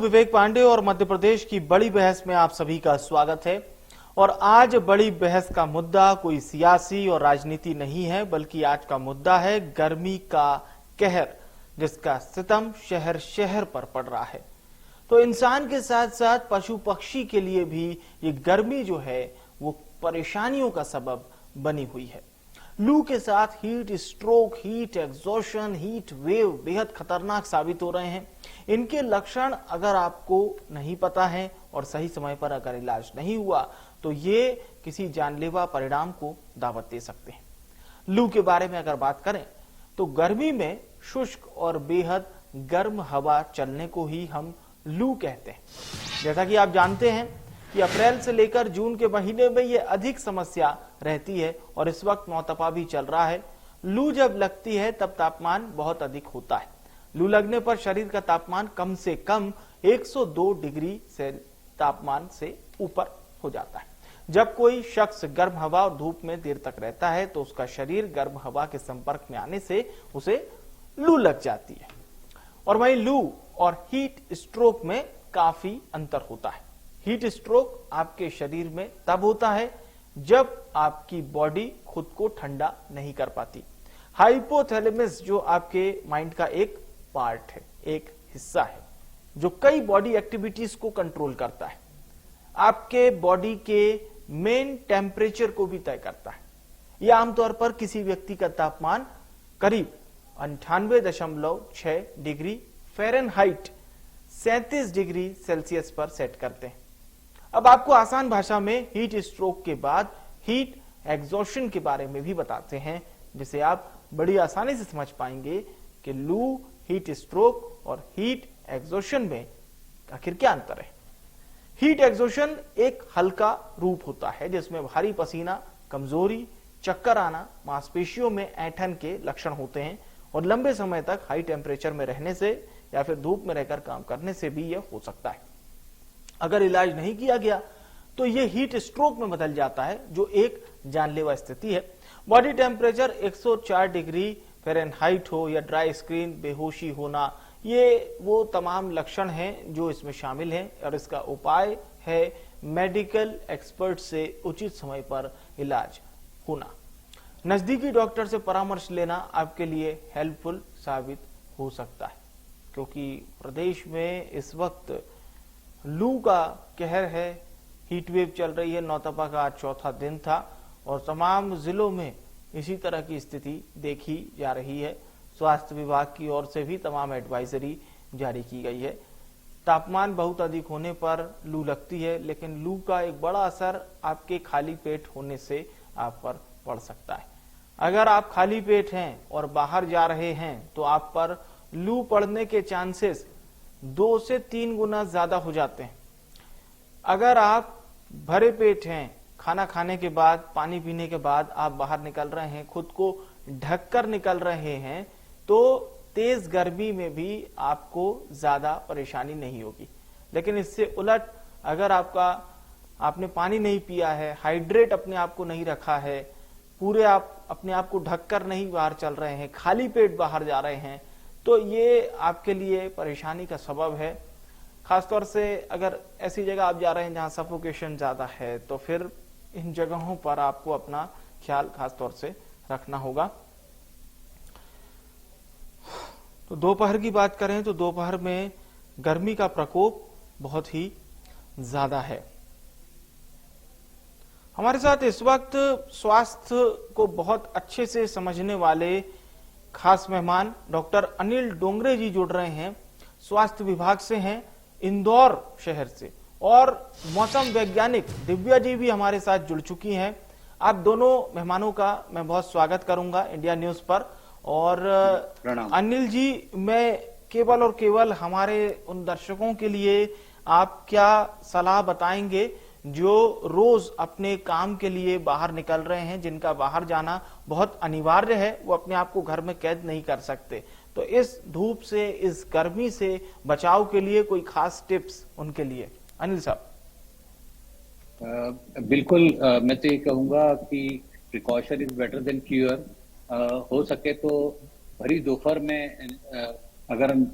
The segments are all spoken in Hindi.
विवेक पांडे और मध्य प्रदेश की बड़ी बहस में आप सभी का स्वागत है। और आज बड़ी बहस का मुद्दा कोई सियासी और राजनीति नहीं है, बल्कि आज का मुद्दा है गर्मी का कहर, जिसका सितम शहर शहर पर पड़ रहा है। तो इंसान के साथ साथ पशु पक्षी के लिए भी ये गर्मी जो है वो परेशानियों का सबब बनी हुई है। लू के साथ heat stroke, heat exhaustion, heat wave बेहद खतरनाक साबित हो रहे हैं। इनके लक्षण अगर आपको नहीं पता है और सही समय पर अगर इलाज नहीं हुआ तो ये किसी जानलेवा परिणाम को दावत दे सकते हैं। लू के बारे में अगर बात करें तो गर्मी में शुष्क और बेहद गर्म हवा चलने को ही हम लू कहते हैं। जैसा कि आप जानते हैं कि अप्रैल से लेकर जून के महीने में ये अधिक समस्या रहती है और इस वक्त नौतपा भी चल रहा है। लू जब लगती है तब तापमान बहुत अधिक होता है। लू लगने पर शरीर का तापमान कम से कम 102 डिग्री से तापमान से ऊपर हो जाता है। जब कोई शख्स गर्म हवा और धूप में देर तक रहता है तो उसका शरीर गर्म हवा के संपर्क में आने से उसे लू लग जाती है। और वहीं लू और हीट स्ट्रोक में काफी अंतर होता है। हीट स्ट्रोक आपके शरीर में तब होता है जब आपकी बॉडी खुद को ठंडा नहीं कर पाती। हाइपोथैलेमस जो आपके माइंड का एक पार्ट है, एक हिस्सा है, जो कई बॉडी एक्टिविटीज को कंट्रोल करता है, आपके बॉडी के मेन टेम्परेचर को भी तय करता है। यह आमतौर पर किसी व्यक्ति का तापमान करीब 98.6 डिग्री फ़ारेनहाइट 37 डिग्री सेल्सियस पर सेट करते हैं। अब आपको आसान भाषा में हीट स्ट्रोक के बाद हीट एग्जॉशन के बारे में भी बताते हैं, जिसे आप बड़ी आसानी से समझ पाएंगे कि लू, हीट स्ट्रोक और हीट एग्जॉशन में आखिर क्या अंतर है। हीट एग्जॉशन एक हल्का रूप होता है जिसमें भारी पसीना, कमजोरी, चक्कर आना, मांसपेशियों में ऐंठन के लक्षण होते हैं और लंबे समय तक हाई टेम्परेचर में रहने से या फिर धूप में रहकर काम करने से भी यह हो सकता है। अगर इलाज नहीं किया गया तो यह हीट स्ट्रोक में बदल जाता है, जो एक जानलेवा स्थिति है। बॉडी टेम्परेचर 104 डिग्री फ़ारेनहाइट हो या ड्राई स्किन, बेहोशी होना, ये वो तमाम लक्षण हैं जो इसमें शामिल हैं और इसका उपाय है मेडिकल एक्सपर्ट से उचित समय पर इलाज होना। नजदीकी डॉक्टर से परामर्श लेना आपके लिए हेल्पफुल साबित हो सकता है, क्योंकि प्रदेश में इस वक्त लू का कहर है, हीट वेव चल रही है। नौतपा का आज चौथा दिन था और तमाम जिलों में इसी तरह की स्थिति देखी जा रही है। स्वास्थ्य विभाग की ओर से भी तमाम एडवाइजरी जारी की गई है। तापमान बहुत अधिक होने पर लू लगती है, लेकिन लू का एक बड़ा असर आपके खाली पेट होने से आप पर पड़ सकता है। अगर आप खाली पेट हैं और बाहर जा रहे हैं तो आप पर लू पड़ने के चांसेस 2 से 3 गुना ज्यादा हो जाते हैं। अगर आप भरे पेट हैं, खाना खाने के बाद, पानी पीने के बाद आप बाहर निकल रहे हैं, खुद को ढककर निकल रहे हैं, तो तेज गर्मी में भी आपको ज्यादा परेशानी नहीं होगी। लेकिन इससे उलट अगर आपने पानी नहीं पिया है, हाइड्रेट अपने आप को नहीं रखा है, पूरे आप अपने आप को ढककर नहीं बाहर चल रहे हैं, खाली पेट बाहर जा रहे हैं, तो ये आपके लिए परेशानी का सबब है। खासतौर से अगर ऐसी जगह आप जा रहे हैं जहां सफोकेशन ज्यादा है तो फिर इन जगहों पर आपको अपना ख्याल खासतौर से रखना होगा। तो दोपहर की बात करें तो दोपहर में गर्मी का प्रकोप बहुत ही ज्यादा है। हमारे साथ इस वक्त स्वास्थ्य को बहुत अच्छे से समझने वाले खास मेहमान डॉक्टर अनिल डोंगरे जी जुड़ रहे हैं। स्वास्थ्य विभाग से हैं, इंदौर शहर से, और मौसम वैज्ञानिक दिव्या जी भी हमारे साथ जुड़ चुकी हैं। आप दोनों मेहमानों का मैं बहुत स्वागत करूंगा इंडिया न्यूज पर। और अनिल जी, मैं केवल और केवल हमारे उन दर्शकों के लिए आप क्या सलाह बताएंगे जो रोज अपने काम के लिए बाहर निकल रहे हैं, जिनका बाहर जाना बहुत अनिवार्य है, वो अपने आप को घर में कैद नहीं कर सकते, तो इस धूप से, इस गर्मी से बचाव के लिए कोई खास टिप्स उनके लिए? अनिल साहब। बिल्कुल, मैं तो ये कहूंगा कि precaution is better than cure. हो सके तो भरी दोपहर में अगर हम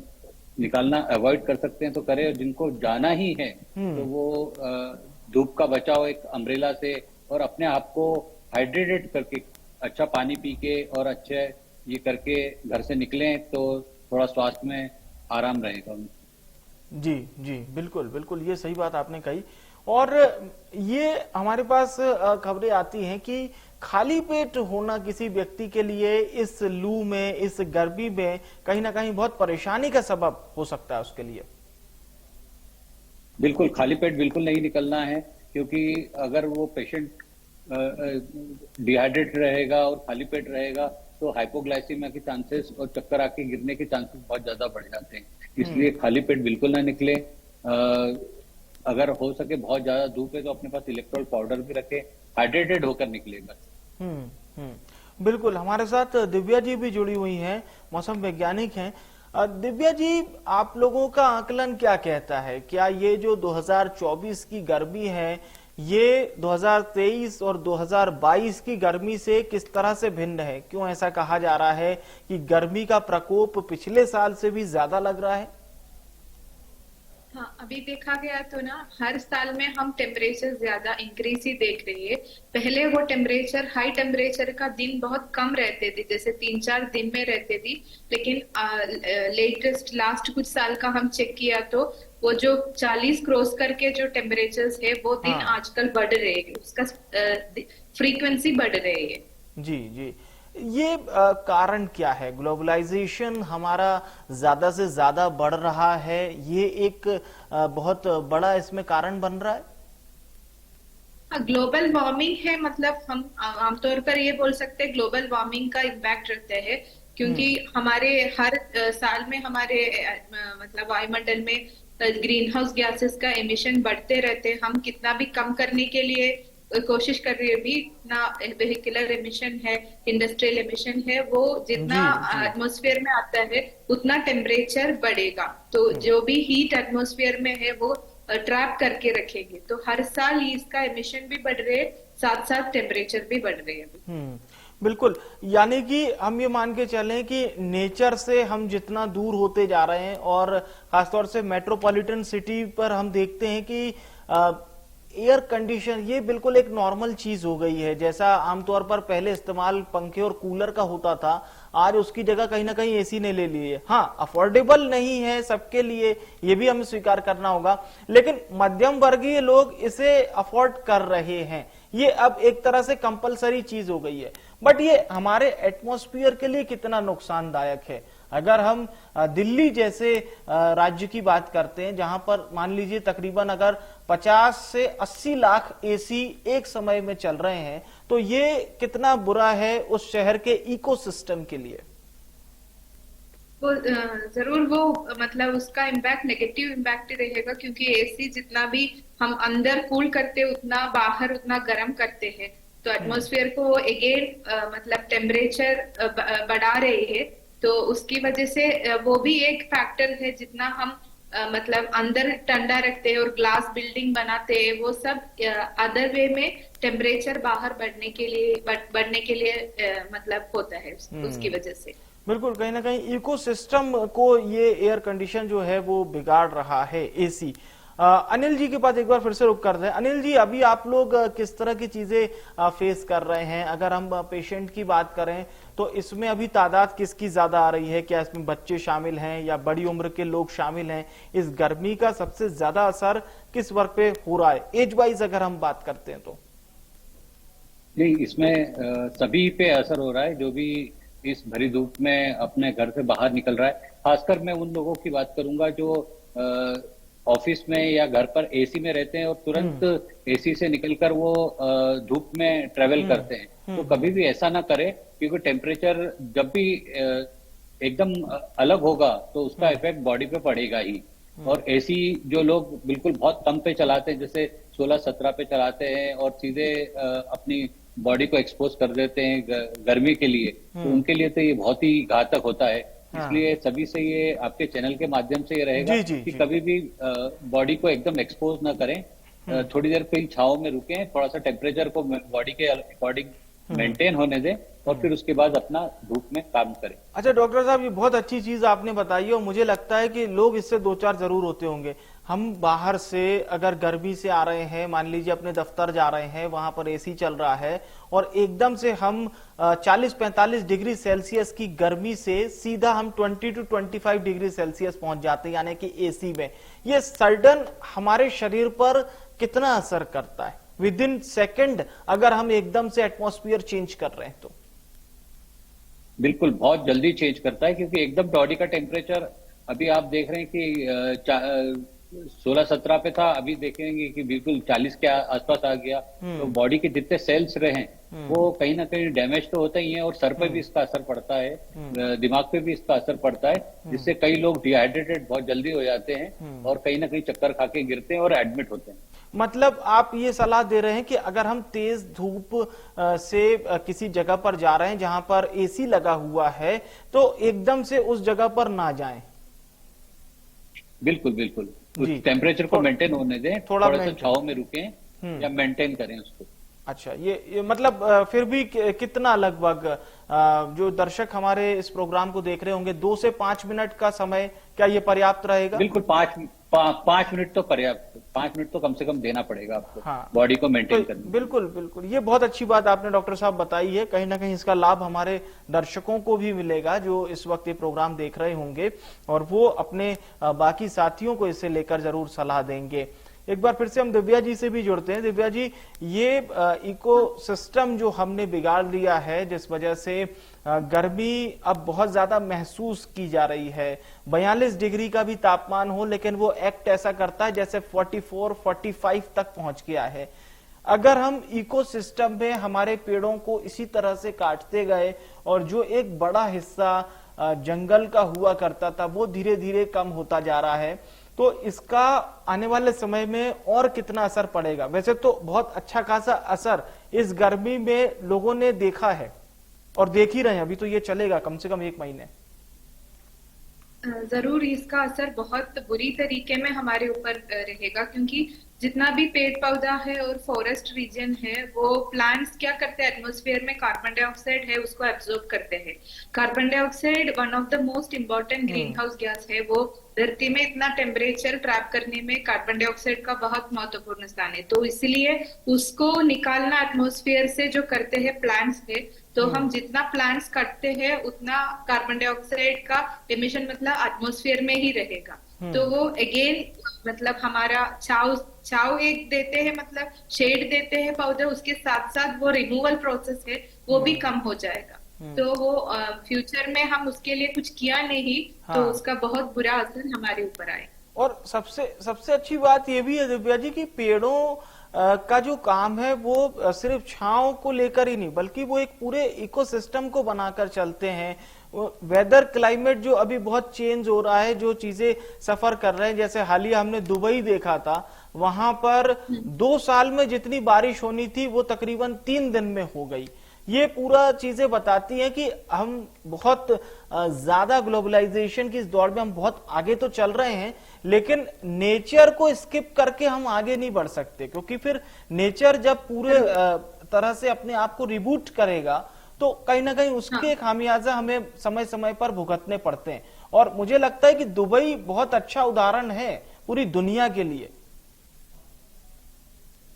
निकालना अवॉइड कर सकते हैं तो करें, और जिनको जाना ही है तो वो धूप का बचाव एक अम्ब्रेला से और अपने आप को हाइड्रेटेड करके अच्छा पानी पी के और अच्छे ये करके घर से निकलें तो थोड़ा स्वास्थ्य में आराम रहेगा उनको। जी जी, बिल्कुल बिल्कुल, ये सही बात आपने कही। और ये हमारे पास खबरें आती हैं कि खाली पेट होना किसी व्यक्ति के लिए इस लू में, इस गर्मी में कहीं ना कहीं बहुत परेशानी का सबब हो सकता है उसके लिए। बिल्कुल खाली पेट बिल्कुल नहीं निकलना है, क्योंकि अगर वो पेशेंट डिहाइड्रेट रहेगा और खाली पेट रहेगा तो हाइपोग्लाइसीमिया के चांसेस और चक्कर आके गिरने के चांसेस बहुत ज्यादा बढ़ जाते हैं। इसलिए खाली पेट बिल्कुल ना निकले। अगर हो सके बहुत ज्यादा धूप है तो अपने पास इलेक्ट्रोल पाउडर भी रखे, हाइड्रेटेड होकर निकलेगा। बिल्कुल, हमारे साथ दिव्या जी भी जुड़ी हुई हैं, मौसम वैज्ञानिक हैं। दिव्या जी, आप लोगों का आकलन क्या कहता है? क्या ये जो 2024 की गर्मी है ये 2023 और 2022 की गर्मी से किस तरह से भिन्न है? क्यों ऐसा कहा जा रहा है कि गर्मी का प्रकोप पिछले साल से भी ज्यादा लग रहा है? हाँ, अभी देखा गया तो ना हर साल में हम टेम्परेचर ज्यादा इंक्रीज ही देख रही है। पहले वो टेम्परेचर, हाई टेम्परेचर का दिन बहुत कम रहते थे, जैसे 3-4 दिन में रहते थी, लेकिन लेटेस्ट लास्ट कुछ साल का हम चेक किया तो वो जो 40 क्रॉस करके जो टेम्परेचर्स है वो दिन आजकल बढ़ रहे हैं, उसका फ्रीक्वेंसी बढ़ रही है। जी जी, ये कारण क्या है? ग्लोबलाइजेशन हमारा ज्यादा से ज्यादा बढ़ रहा है, ये एक बहुत बड़ा इसमें कारण बन रहा है। हाँ, ग्लोबल वार्मिंग है, मतलब हम आमतौर पर ये बोल सकते हैं ग्लोबल वार्मिंग का इम्पैक्ट रहता है, क्योंकि हमारे हर साल में हमारे मतलब वायुमंडल में ग्रीन हाउस गैसेस का एमिशन बढ़ते रहते हैं। हम कितना भी कम करने के लिए कोशिश कर रही है, भी ना वेहिकुलर एमिशन है, इंडस्ट्रियल एमिशन है, वो जितना एटमॉस्फेयर में आता है उतना टेम्परेचर बढ़ेगा। तो जो भी हीट एटमॉस्फेयर में है वो ट्रैप करके रखेंगे, तो हर साल इसका एमिशन भी बढ़ रहे हैं, साथ साथ टेम्परेचर भी बढ़ रहे हैं। बिल्कुल, यानी कि हम ये मान के चलें कि नेचर से हम जितना दूर होते जा रहे हैं, और खासतौर से मेट्रोपॉलिटन सिटी पर हम देखते हैं कि एयर कंडीशन ये बिल्कुल एक नॉर्मल चीज हो गई है। जैसा आमतौर पर पहले इस्तेमाल पंखे और कूलर का होता था, आज उसकी जगह कहीं ना कहीं एसी ने ले ली है। हाँ, अफोर्डेबल नहीं है सबके लिए, ये भी हमें स्वीकार करना होगा, लेकिन मध्यम वर्गीय लोग इसे अफोर्ड कर रहे हैं। ये अब एक तरह से कंपलसरी चीज हो गई है। बट ये हमारे एटमॉस्फेयर के लिए कितना नुकसानदायक है? अगर हम दिल्ली जैसे राज्य की बात करते हैं, जहां पर मान लीजिए तकरीबन अगर 50 से 80 लाख एसी एक समय में चल रहे हैं, तो ये कितना बुरा है उस शहर के इकोसिस्टम के लिए? वो जरूर वो मतलब उसका इम्पैक्ट नेगेटिव इम्पैक्ट ही रहेगा, क्योंकि एसी जितना भी हम अंदर कूल करते उतना बाहर उतना गर्म करते हैं, तो एटमॉस्फेयर को अगेन मतलब टेम्परेचर बढ़ा रही है। तो उसकी वजह से वो भी एक फैक्टर है, जितना हम मतलब अंदर ठंडा रखते हैं और ग्लास बिल्डिंग बनाते हैं, वो सब अदर वे में टेम्परेचर बाहर बढ़ने के लिए मतलब होता है उसकी वजह से। बिल्कुल, कहीं ना कहीं इकोसिस्टम को ये एयर कंडीशन जो है वो बिगाड़ रहा है एसी। अनिल जी के पास एक बार फिर से रुक कर दें। अनिल जी, अभी आप लोग किस तरह की चीजें फेस कर रहे हैं? अगर हम पेशेंट की बात करें तो इसमें अभी तादाद किसकी ज्यादा आ रही है? क्या इसमें बच्चे शामिल हैं या बड़ी उम्र के लोग शामिल हैं? इस गर्मी का सबसे ज्यादा असर किस वर्ग पे हो रहा है, एज वाइज अगर हम बात करते हैं तो? नहीं, इसमें सभी पे असर हो रहा है, जो भी इस भरी धूप में अपने घर से बाहर निकल रहा है। खासकर मैं उन लोगों की बात करूंगा जो ऑफिस में या घर पर एसी में रहते हैं और तुरंत एसी से निकलकर वो धूप में ट्रेवल करते हैं। तो कभी भी ऐसा ना करें, क्योंकि टेम्परेचर जब भी एकदम अलग होगा तो उसका इफेक्ट बॉडी पे पड़ेगा ही। और एसी जो लोग बिल्कुल बहुत कम पे चलाते हैं, जैसे 16-17 पे चलाते हैं और सीधे अपनी बॉडी को एक्सपोज कर देते हैं गर्मी के लिए, तो उनके लिए तो ये बहुत ही घातक होता है। इसलिए सभी से ये आपके चैनल के माध्यम से ये रहेगा कि कभी भी बॉडी को एकदम एक्सपोज ना करें, थोड़ी देर कहीं छांव में रुकें, थोड़ा सा टेम्परेचर को बॉडी के अकॉर्डिंग मेंटेन होने दें और फिर उसके बाद अपना धूप में काम करें। अच्छा डॉक्टर साहब, ये बहुत अच्छी चीज आपने बताई है और मुझे लगता है कि लोग इससे दो चार जरूर होते होंगे। हम बाहर से अगर गर्मी से आ रहे हैं, मान लीजिए अपने दफ्तर जा रहे हैं, वहां पर एसी चल रहा है और एकदम से हम 40-45 डिग्री सेल्सियस की गर्मी से सीधा हम 20 to 25 डिग्री सेल्सियस पहुंच जाते हैं, यानी कि एसी में। ये सडन हमारे शरीर पर कितना असर करता है विद इन सेकेंड, अगर हम एकदम से एटमॉस्फेयर चेंज कर रहे हैं तो? बिल्कुल, बहुत जल्दी चेंज करता है, क्योंकि एकदम बॉडी का टेम्परेचर अभी आप देख रहे हैं कि 16-17 पे था, अभी देखेंगे कि बिल्कुल 40 के आसपास आ गया। तो बॉडी के जितने सेल्स रहे वो कहीं ना कहीं डैमेज तो होता ही है, और सर पे भी इसका असर पड़ता है, दिमाग पे भी इसका असर पड़ता है, जिससे कई लोग डिहाइड्रेटेड बहुत जल्दी हो जाते हैं और कहीं ना कहीं चक्कर खा के गिरते हैं और एडमिट होते हैं। मतलब आप ये सलाह दे रहे हैं कि अगर हम तेज धूप से किसी जगह पर जा रहे हैं जहां पर एसी लगा हुआ है, तो एकदम से उस जगह पर ना जाएं। बिल्कुल बिल्कुल, उस टेम्परेचर को मेंटेन होने दें, थोड़ा सा छांव में रुकें या मेंटेन करें उसको। अच्छा, ये मतलब फिर भी कितना लगभग जो दर्शक हमारे इस प्रोग्राम को देख रहे होंगे, 2 से 5 मिनट का समय, क्या ये पर्याप्त रहेगा? बिल्कुल, 5 मिनट तो पर्याप्त, 5 मिनट तो कम से कम देना पड़ेगा आपको, हाँ, बॉडी को मेंटेन करने। बिल्कुल बिल्कुल, ये बहुत अच्छी बात आपने डॉक्टर साहब बताई है। कहीं ना कहीं इसका लाभ हमारे दर्शकों को भी मिलेगा जो इस वक्त ये प्रोग्राम देख रहे होंगे, और वो अपने बाकी साथियों को इसे लेकर जरूर सलाह देंगे। एक बार फिर से हम दिव्या जी से भी जुड़ते हैं। दिव्या जी, ये इकोसिस्टम जो हमने बिगाड़ लिया है, जिस वजह से गर्मी अब बहुत ज्यादा महसूस की जा रही है, 42 डिग्री का भी तापमान हो लेकिन वो एक्ट ऐसा करता है जैसे 44-45 तक पहुंच गया है। अगर हम इकोसिस्टम में हमारे पेड़ों को इसी तरह से काटते गए और जो एक बड़ा हिस्सा जंगल का हुआ करता था वो धीरे धीरे कम होता जा रहा है, तो इसका आने वाले समय में और कितना असर पड़ेगा? वैसे तो बहुत अच्छा खासा असर इस गर्मी में लोगों ने देखा है और देख ही रहे हैं, अभी तो ये चलेगा कम से कम 1 महीने। जरूर इसका असर बहुत बुरी तरीके में हमारे ऊपर रहेगा, क्योंकि जितना भी पेड़ पौधा है और फॉरेस्ट रीजन है, वो प्लांट्स क्या करते हैं, एटमॉस्फेयर में कार्बन डाइऑक्साइड है उसको एब्जॉर्ब करते हैं। Carbon dioxide one of the most important green house gas है। वो धरती में इतना टेम्परेचर ट्रैप करने में कार्बन डाइऑक्साइड का बहुत महत्वपूर्ण स्थान है, तो इसलिए उसको निकालना एटमॉस्फेयर से जो करते हैं प्लांट्स है, तो हम जितना प्लांट्स काटते हैं उतना कार्बन डाइऑक्साइड का एमिशन मतलब एटमॉस्फेयर में ही रहेगा। तो वो अगेन मतलब हमारा छाव एक देते हैं, मतलब शेड देते हैं पौधे, उसके साथ साथ वो रिमूवल प्रोसेस है वो भी कम हो जाएगा। तो वो फ्यूचर में हम उसके लिए कुछ किया नहीं, हाँ, तो उसका बहुत बुरा असर हमारे ऊपर आए। और सबसे अच्छी बात ये भी है दिव्या जी कि पेड़ों का जो काम है वो सिर्फ छांव को लेकर ही नहीं, बल्कि वो एक पूरे इकोसिस्टम को बनाकर चलते हैं। वेदर क्लाइमेट जो अभी बहुत चेंज हो रहा है, जो चीजें सफर कर रहे हैं, जैसे हालिया हमने दुबई देखा था, वहां पर 2 साल में जितनी बारिश होनी थी वो तकरीबन 3 दिन में हो गई। ये पूरा चीजें बताती हैं कि हम बहुत ज्यादा ग्लोबलाइजेशन की इस दौर में हम बहुत आगे तो चल रहे हैं, लेकिन नेचर को स्किप करके हम आगे नहीं बढ़ सकते, क्योंकि फिर नेचर जब पूरे तरह से अपने आप को रिबूट करेगा तो कहीं ना कहीं उसके खामियाजा हमें समय समय पर भुगतने पड़ते हैं। और मुझे लगता है कि दुबई बहुत अच्छा उदाहरण है पूरी दुनिया के लिए।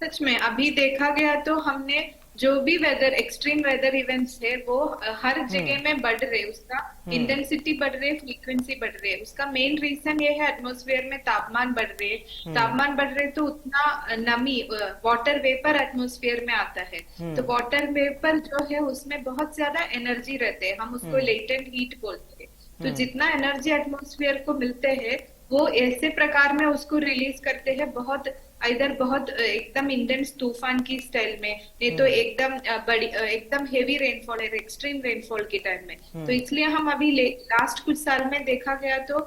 सच में अभी देखा गया तो हमने जो भी वेदर एक्सट्रीम वेदर इवेंट्स है वो हर जगह में बढ़ रहे, उसका इंटेंसिटी बढ़ रही है, फ्रीक्वेंसी बढ़ रही है। उसका मेन रीजन ये है एटमॉस्फेयर में तापमान बढ़ रहे, तापमान बढ़ रहे तो उतना नमी वाटर वेपर एटमॉस्फेयर में आता है, तो वाटर वेपर जो है उसमें बहुत ज्यादा एनर्जी रहते हैं, हम उसको लेटेंट हीट बोलते हैं। तो जितना एनर्जी एटमॉस्फेयर को मिलते हैं वो ऐसे प्रकार में उसको रिलीज करते हैं, बहुत इधर बहुत एकदम इंटेंस तूफान की स्टाइल में, नहीं तो एकदम बड़ी एकदम हेवी रेनफॉल है, एक्सट्रीम रेनफॉल के टाइम में। तो इसलिए हम अभी लास्ट कुछ साल में देखा गया तो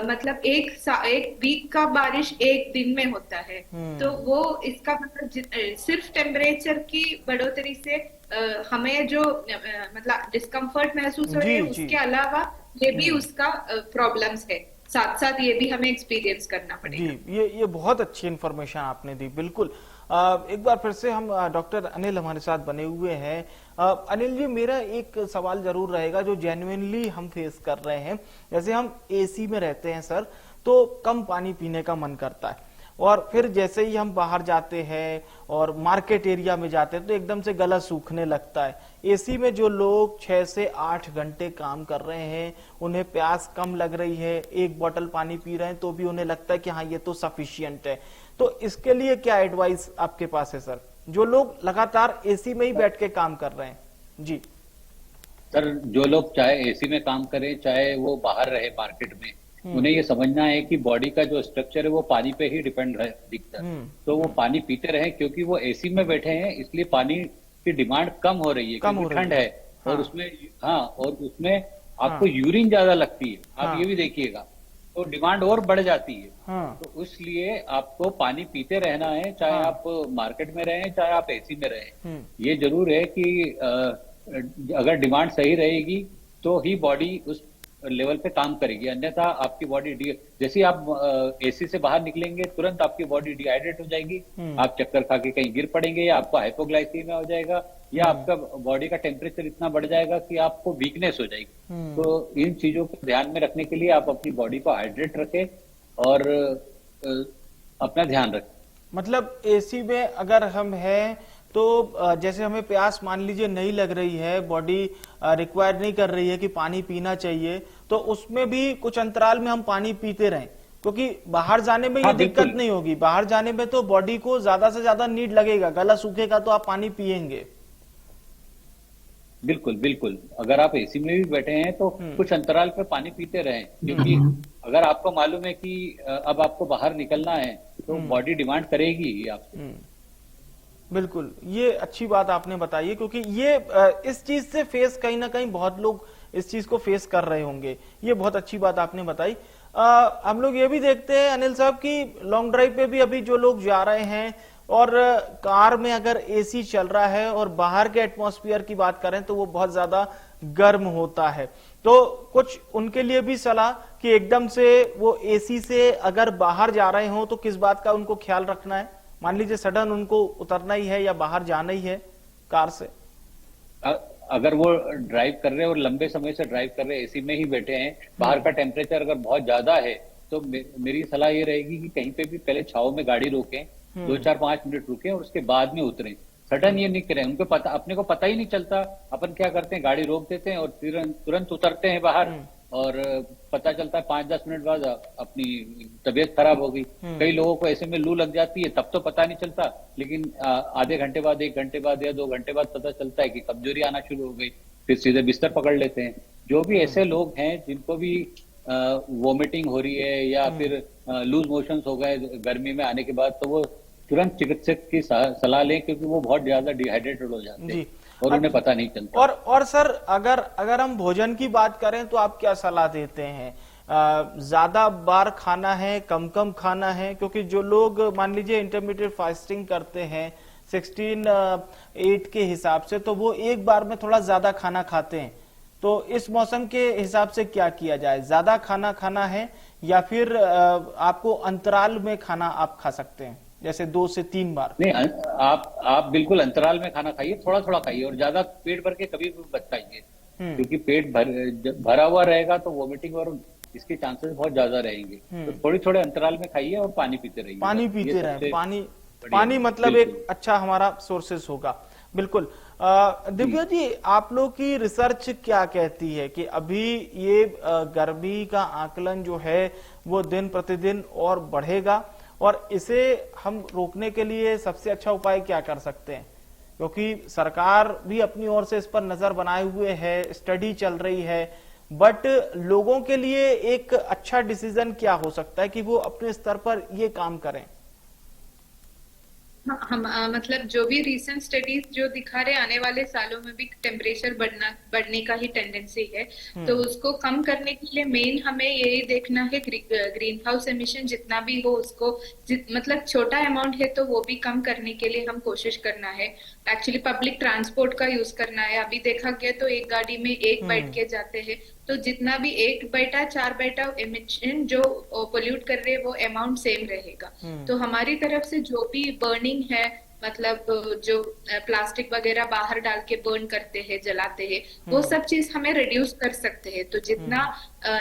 मतलब एक वीक का बारिश एक दिन में होता है। तो वो इसका मतलब सिर्फ टेम्परेचर की बढ़ोतरी से हमें जो मतलब डिस्कम्फर्ट महसूस हो रही है, उसके अलावा ये भी उसका प्रॉब्लम्स है, साथ साथ ये भी हमें एक्सपीरियंस करना पड़ेगा। जी, ये बहुत अच्छी इंफॉर्मेशन आपने दी। बिल्कुल, एक बार फिर से हम डॉक्टर अनिल हमारे साथ बने हुए हैं। अनिल जी, मेरा एक सवाल जरूर रहेगा जो जेन्युइनली हम फेस कर रहे हैं। जैसे हम एसी में रहते हैं सर, तो कम पानी पीने का मन करता है, और फिर जैसे ही हम बाहर जाते हैं और मार्केट एरिया में जाते हैं तो एकदम से गला सूखने लगता है। एसी में जो लोग 6 से 8 घंटे काम कर रहे हैं, उन्हें प्यास कम लग रही है, एक बोतल पानी पी रहे हैं तो भी उन्हें लगता है कि हाँ ये तो सफिशियंट है। तो इसके लिए क्या एडवाइस आपके पास है सर, जो लोग लगातार एसी में ही बैठ के काम कर रहे हैं? जी सर, जो लोग चाहे एसी में काम करें चाहे वो बाहर रहे मार्केट में, उन्हें ये समझना है कि बॉडी का जो स्ट्रक्चर है वो पानी पे ही डिपेंड दिखता है। तो वो पानी पीते रहे, क्योंकि वो एसी में बैठे हैं इसलिए पानी की डिमांड कम हो रही है, क्योंकि ठंड है। हाँ। और उसमें आपको यूरिन ज्यादा लगती है, आप ये भी देखिएगा, तो डिमांड और बढ़ जाती है। तो इसलिए आपको पानी पीते रहना है, चाहे आप मार्केट में रहें चाहे आप एसी में रहें। ये जरूर है कि अगर डिमांड सही रहेगी तो ही बॉडी उस लेवल पे काम करेगी, अन्यथा आपकी बॉडी जैसे आप एसी से बाहर निकलेंगे तुरंत आपकी बॉडी डिहाइड्रेट हो जाएगी, आप चक्कर खा के कहीं गिर पड़ेंगे, या आपका हाइपोग्लाइसीमिया हो जाएगा, या आपका बॉडी का टेम्परेचर इतना बढ़ जाएगा कि आपको वीकनेस हो जाएगी। तो इन चीजों को ध्यान में रखने के लिए आप अपनी बॉडी को हाइड्रेट रखें और अपना ध्यान रखें। मतलब एसी में अगर हम हैं तो जैसे हमें प्यास मान लीजिए नहीं लग रही है, बॉडी रिक्वायर नहीं कर रही है कि पानी पीना चाहिए, तो उसमें भी कुछ अंतराल में हम पानी पीते रहें, क्योंकि बाहर जाने में ये दिक्कत नहीं होगी। बाहर जाने में तो बॉडी को ज्यादा से ज्यादा नीड लगेगा, गला सूखेगा तो आप पानी पिएंगे। बिल्कुल बिल्कुल, अगर आप एसी में भी बैठे हैं तो कुछ अंतराल पे पानी पीते रहें, क्योंकि अगर आपको मालूम है कि अब आपको बाहर निकलना है तो बॉडी डिमांड करेगी ही आपसे। बिल्कुल, ये अच्छी बात आपने बताई है, क्योंकि ये इस चीज से फेस कहीं ना कहीं बहुत लोग इस चीज को फेस कर रहे होंगे। ये बहुत अच्छी बात आपने बताई। हम लोग ये भी देखते हैं अनिल साहब कि लॉन्ग ड्राइव पे भी अभी जो लोग जा रहे हैं और कार में अगर एसी चल रहा है और बाहर के एटमॉस्फेयर की बात करें तो वो बहुत ज्यादा गर्म होता है, तो कुछ उनके लिए भी सलाह कि एकदम से वो एसी से अगर बाहर जा रहे हो तो किस बात का उनको ख्याल रखना है? मान लीजिए सडन उनको उतरना ही है या बाहर जाना ही है कार से, अगर वो ड्राइव कर रहे हैं और लंबे समय से ड्राइव कर रहे हैं, एसी में ही बैठे हैं, बाहर का टेम्परेचर अगर बहुत ज्यादा है तो मेरी सलाह ये रहेगी कि कहीं पे भी पहले छाव में गाड़ी रोकें, 2-4-5 मिनट रुकें और उसके बाद में उतरें। सडन ये नहीं करें, उनको पता, अपने को पता ही नहीं चलता, अपन क्या करते हैं गाड़ी रोक देते हैं और तुरंत उतरते हैं बाहर, और पता चलता है 5-10 मिनट बाद अपनी तबीयत खराब हो गई। कई लोगों को ऐसे में लू लग जाती है, तब तो पता नहीं चलता, लेकिन आधे घंटे बाद, 1 घंटे बाद या 2 घंटे बाद पता चलता है कि कमजोरी आना शुरू हो गई, फिर सीधे बिस्तर पकड़ लेते हैं। जो भी ऐसे लोग हैं जिनको भी वोमिटिंग हो रही है या फिर लूज मोशंस हो गए गर्मी में आने के बाद, तो वो तुरंत चिकित्सक की सलाह लें, क्योंकि वो बहुत ज्यादा डिहाइड्रेटेड हो जाते हैं और उन्हें पता नहीं चलता। और सर अगर हम भोजन की बात करें तो आप क्या सलाह देते हैं? ज्यादा बार खाना है, कम खाना है? क्योंकि जो लोग मान लीजिए इंटरमीडिएट फास्टिंग करते हैं 16-8 के हिसाब से, तो वो एक बार में थोड़ा ज्यादा खाना खाते हैं। तो इस मौसम के हिसाब से क्या किया जाए? ज्यादा खाना है या फिर आपको अंतराल में खाना आप खा सकते हैं, जैसे 2 से 3 बार? नहीं, आप बिल्कुल अंतराल में खाना खाइए, थोड़ा थोड़ा खाइए, और ज्यादा पेट भर के कभी भी मत खाइए, क्योंकि पेट भरा हुआ रहेगा तो वोमिटिंग और इसके चांसेस बहुत ज्यादा रहेंगे। तो थोड़े थोड़े अंतराल में खाइए और पानी पीते रहिए। पानी पीते रहे, पानी मतलब एक अच्छा हमारा सोर्सेस होगा। बिल्कुल। दिव्या जी, आप लोग की रिसर्च क्या कहती है कि अभी ये गर्मी का आकलन जो है वो दिन प्रतिदिन और बढ़ेगा, और इसे हम रोकने के लिए सबसे अच्छा उपाय क्या कर सकते हैं? क्योंकि सरकार भी अपनी ओर से इस पर नजर बनाए हुए है, स्टडी चल रही है, बट लोगों के लिए एक अच्छा डिसीजन क्या हो सकता है कि वो अपने स्तर पर ये काम करें? हम मतलब जो भी रिसेंट स्टडीज जो दिखा रहे आने वाले सालों में भी टेम्परेचर बढ़ने का ही टेंडेंसी है, तो उसको कम करने के लिए मेन हमें यही देखना है ग्रीन हाउस एमिशन जितना भी हो उसको मतलब छोटा अमाउंट है तो वो भी कम करने के लिए हम कोशिश करना है। एक्चुअली पब्लिक ट्रांसपोर्ट का यूज करना है। अभी देखा गया तो एक गाड़ी में एक बैठ के जाते हैं तो जितना भी 1/4 एमिशन जो पोल्यूट कर रहे हैं वो अमाउंट सेम रहेगा। तो हमारी तरफ से जो भी बर्निंग है, मतलब जो प्लास्टिक वगैरह बाहर डाल के बर्न करते हैं, जलाते हैं, वो सब चीज हमें रिड्यूस कर सकते हैं। तो जितना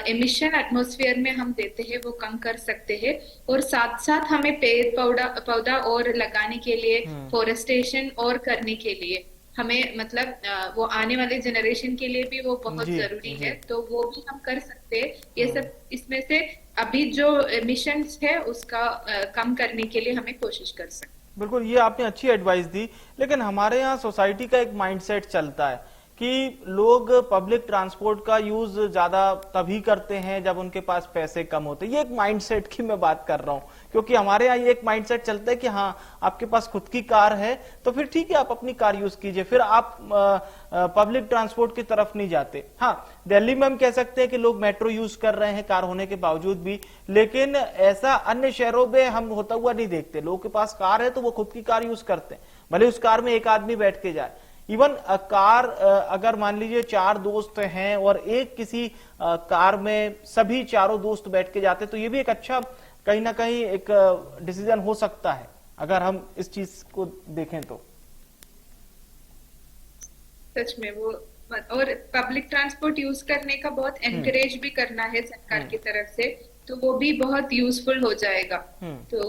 एमिशन एटमॉस्फेयर में हम देते हैं वो कम कर सकते हैं। और साथ साथ हमें पेड़ पौधा और लगाने के लिए, फॉरेस्टेशन और करने के लिए हमें, मतलब वो आने वाले जनरेशन के लिए भी वो बहुत जरूरी है। तो वो भी हम कर सकते हैं। ये सब इसमें से अभी जो एमिशंस है उसका कम करने के लिए हमें कोशिश कर सकते हैं। बिल्कुल, ये आपने अच्छी एडवाइस दी। लेकिन हमारे यहाँ सोसाइटी का एक माइंडसेट चलता है कि लोग पब्लिक ट्रांसपोर्ट का यूज ज्यादा तभी करते हैं जब उनके पास पैसे कम होते हैं। ये एक माइंडसेट की मैं बात कर रहा हूँ, क्योंकि हमारे यहाँ ये एक माइंडसेट चलता है कि हाँ, आपके पास खुद की कार है तो फिर ठीक है, आप अपनी कार यूज कीजिए, फिर आप पब्लिक ट्रांसपोर्ट की तरफ नहीं जाते। हाँ, दिल्ली में हम कह सकते हैं कि लोग मेट्रो यूज कर रहे हैं कार होने के बावजूद भी, लेकिन ऐसा अन्य शहरों में हम होता हुआ नहीं देखते। लोगों के पास कार है तो वो खुद की कार यूज करते हैं, भले उस कार में एक आदमी बैठ के जाए। इवन कार, अगर मान लीजिए 4 दोस्त हैं और एक किसी कार में सभी चारों दोस्त बैठ के जाते, तो ये भी एक अच्छा कहीं ना कहीं एक डिसीजन हो सकता है, अगर हम इस चीज को देखें तो। सच में वो, और पब्लिक ट्रांसपोर्ट यूज करने का बहुत एनकरेज भी करना है सरकार की तरफ से, तो वो भी बहुत यूजफुल हो जाएगा। तो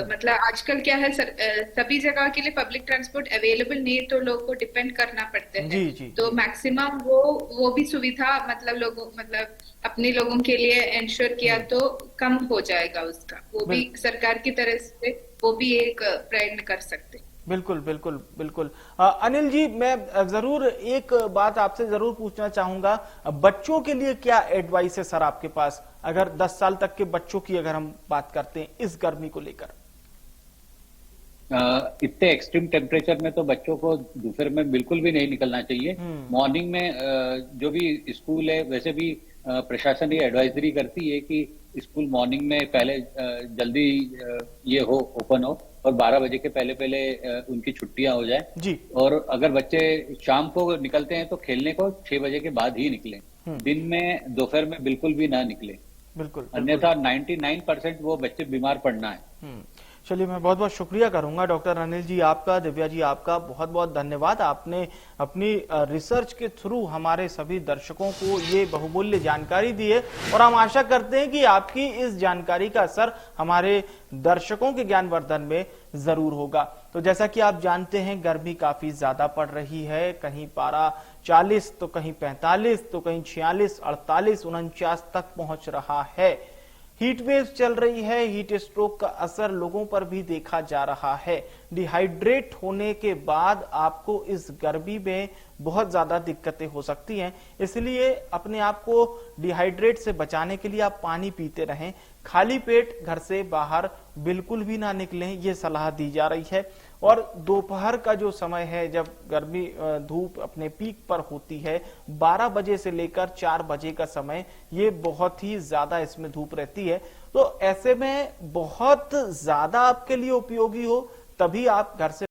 मतलब आजकल क्या है, सभी जगह के लिए पब्लिक ट्रांसपोर्ट अवेलेबल नहीं है, तो लोगों को डिपेंड करना पड़ता है। जी। तो मैक्सिमम वो भी सुविधा मतलब अपने लोगों के लिए इंश्योर किया तो कम हो जाएगा उसका। वो भी सरकार की तरफ से वो भी एक प्रयत्न कर सकते। बिल्कुल बिल्कुल बिल्कुल। अनिल जी, मैं जरूर एक बात आपसे जरूर पूछना चाहूंगा, बच्चों के लिए क्या एडवाइस है सर आपके पास, अगर 10 साल तक के बच्चों की अगर हम बात करते हैं इस गर्मी को लेकर? इतने एक्सट्रीम टेम्परेचर में तो बच्चों को दोपहर में बिल्कुल भी नहीं निकलना चाहिए। मॉर्निंग में जो भी स्कूल है, वैसे भी प्रशासन ये एडवाइजरी करती है कि स्कूल मॉर्निंग में पहले जल्दी ये हो, ओपन हो, और 12 बजे के पहले उनकी छुट्टियां हो जाए जी। और अगर बच्चे शाम को निकलते हैं तो खेलने को 6 बजे के बाद ही निकलें, दिन में दोपहर में बिल्कुल भी ना निकले। बिल्कुल, अन्यथा 99% वो बच्चे बीमार पड़ना है। चलिए, मैं बहुत बहुत शुक्रिया करूंगा डॉक्टर अनिल जी आपका, दिव्या जी आपका बहुत बहुत धन्यवाद। आपने अपनी रिसर्च के थ्रू हमारे सभी दर्शकों को ये बहुमूल्य जानकारी दी है, और हम आशा करते हैं कि आपकी इस जानकारी का असर हमारे दर्शकों के ज्ञानवर्धन में जरूर होगा। तो जैसा कि आप जानते हैं, गर्मी काफी ज्यादा पड़ रही है, कहीं पारा 40 तो कहीं 45 तो कहीं 46, 48, 49 तक पहुंच रहा है। हीट वेव चल रही है, हीट स्ट्रोक का असर लोगों पर भी देखा जा रहा है। डिहाइड्रेट होने के बाद आपको इस गर्मी में बहुत ज्यादा दिक्कतें हो सकती हैं, इसलिए अपने आप को डिहाइड्रेट से बचाने के लिए आप पानी पीते रहें। खाली पेट घर से बाहर बिल्कुल भी ना निकलें, ये सलाह दी जा रही है। और दोपहर का जो समय है, जब गर्मी धूप अपने पीक पर होती है, 12 बजे से लेकर 4 बजे का समय, ये बहुत ही ज्यादा इसमें धूप रहती है। तो ऐसे में बहुत ज्यादा आपके लिए उपयोगी हो तभी आप घर से